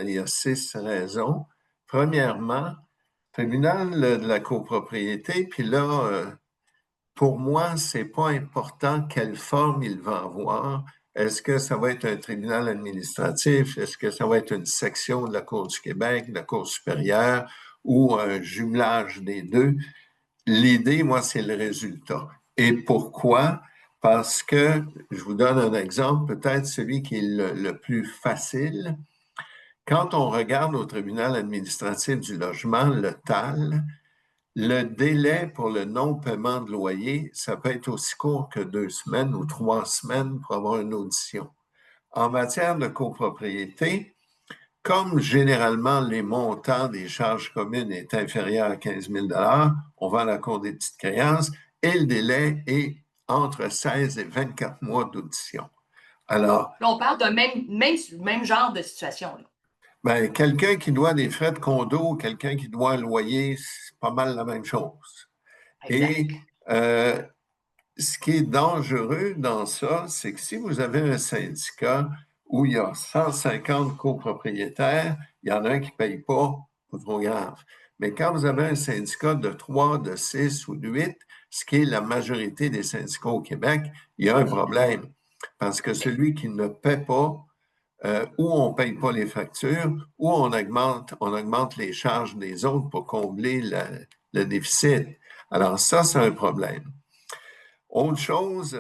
il y a 6 raisons. Premièrement, tribunal de la copropriété, puis là, pour moi, c'est pas important quelle forme il va avoir. Est-ce que ça va être un tribunal administratif? Est-ce que ça va être une section de la Cour du Québec, de la Cour supérieure ou un jumelage des deux? L'idée, moi, c'est le résultat. Et pourquoi? Parce que, je vous donne un exemple, peut-être celui qui est le plus facile. Quand on regarde au tribunal administratif du logement, le TAL, le délai pour le non-paiement de loyer, ça peut être aussi court que 2 semaines ou 3 semaines pour avoir une audition. En matière de copropriété, comme généralement les montants des charges communes est inférieur à 15 000 on va à la Cour des petites créances et le délai est entre 16 et 24 mois d'audition. Alors, là, on parle d'un même genre de situation. Là. Ben, quelqu'un qui doit des frais de condo, quelqu'un qui doit un loyer, c'est pas mal la même chose. Exact. Et ce qui est dangereux dans ça, c'est que si vous avez un syndicat où il y a 150 copropriétaires, il y en a un qui ne paye pas trop grave. Mais quand vous avez un syndicat de 3, de 6 ou de 8, ce qui est la majorité des syndicats au Québec, il y a un problème. Parce que celui qui ne paie pas, ou on ne paye pas les factures, ou on augmente les charges des autres pour combler le déficit. Alors ça, c'est un problème. Autre chose,